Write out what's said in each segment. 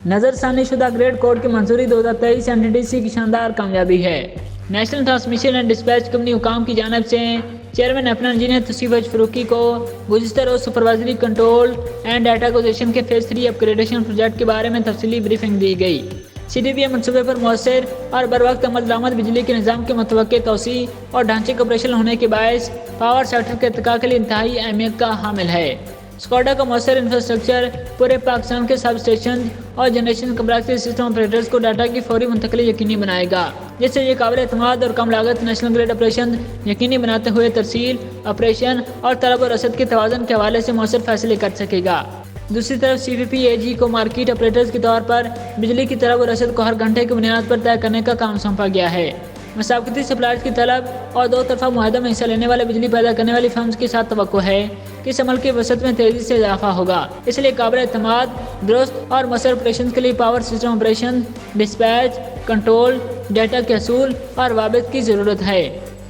نظر ثانی شدہ گریڈ کوڈ کی منظوری 2023 NTDC کی شاندار کامیابی ہے۔ National transmission and dispatch company حکام کی جانب سے چیئرمین اپنا انجینئر توصیف فروخی کو گزشتہ روز supervisory control and data acquisition کے فیز 3 اپ گریڈیشن پروجیکٹ کے بارے میں تفصیلی بریفنگ دی گئی۔ CDBA منصوبے پر مؤثر اور بروقت عمل درآمد بجلی کے نظام کے متوقع توسیع اور ڈھانچے کے آپریشنل ہونے کے باعث پاور سیکٹر کے ارتقاء کے لیے انتہائی اہمیت کا حامل ہے۔ اسکوڈا کا مؤثر انفراسٹرکچر پورے پاکستان کے سب اسٹیشن اور جنریشن کمپلیکس سسٹم آپریٹرز کو ڈاٹا کی فوری منتقلی یقینی بنائے گا، جس سے یہ قابل اعتماد اور کم لاگت نیشنل گریڈ آپریشن یقینی بناتے ہوئے ترسیل، آپریشن اور طلب و رسد کے توازن کے حوالے سے مؤثر فیصلے کر سکے گا۔ دوسری طرف CPPAG کو مارکیٹ آپریٹرز کے طور پر بجلی کی طلب و رسد کو ہر گھنٹے کی بنیاد پر طے کرنے کا کام سونپا گیا ہے۔ مسابقتی سپلائرز کی طلب اور دو طرفہ معاہدہ میں حصہ لینے والے بجلی پیدا کرنے والی فرمز کے ساتھ توقع ہے کہ اس عمل کی وسعت میں تیزی سے اضافہ ہوگا، اس لیے قابل اعتماد، درست اور مؤثر آپریشن کے لیے power system operation, dispatch, control, data کے حصول اور وابط کی ضرورت ہے۔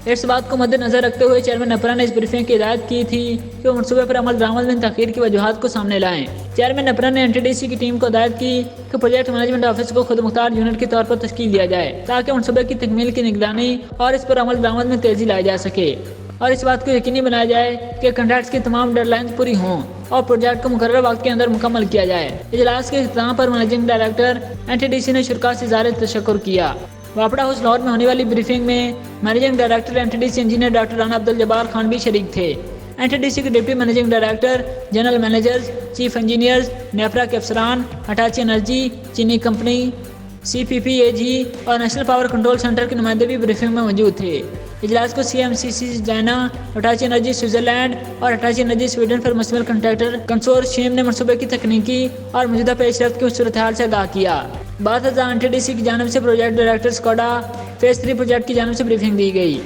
اس بات کو مد نظر رکھتے ہوئے چیئرمین اپرا نے اس بریفنگ کی ہدایت کی تھی کہ وہ منصوبے پر عمل درآمد میں تاخیر کی وجوہات کو سامنے لائیں۔ چیئرمین اپرا نے NTDC کی ٹیم کو ہدایت کی کہ پروجیکٹ مینجمنٹ آفس کو خود مختار یونٹ کے طور پر تشکیل دیا جائے تاکہ منصوبے کی تکمیل کی نگرانی اور اس پر عمل درآمد میں تیزی لائی جا سکے، اور اس بات کو یقینی بنایا جائے کہ کنٹریکٹس کی تمام ڈیڈ لائنز پوری ہوں اور پروجیکٹ کو مقررہ وقت کے اندر مکمل کیا جائے۔ اجلاس کے اختتام پر منیجنگ ڈائریکٹر NTDC نے شرکاء سے اظہار تشکر کیا۔ واپڈا ہاؤس لاہور میں ہونے والی بریفنگ میں managing director NTDC engineer doctor Rana Abduljabbar Khan بھی شریک تھے۔ NTDC کے deputy managing director, general managers, chief engineers, NEPRA کے افسران، ہٹاچی انرجی، چینی کمپنی، CPPAG اور نیشنل پاور کنٹرول سینٹر کے نمائندے بھی بریفنگ میں موجود تھے۔ اجلاس کو CMCC چائنا، ہٹاچی انرجی سوئٹزرلینڈ اور ہٹاچی انرجی سویڈن پر مشتمل کنٹریکٹر کنسورشیم نے منصوبے کی تکنیکی اور موجودہ پیش رفت کی صورتحال سے آگاہ کیا۔ بعد ازاں NTDC کی جانب سے project director Skoda phase 3 project کی جانب سے بریفنگ دی گئی۔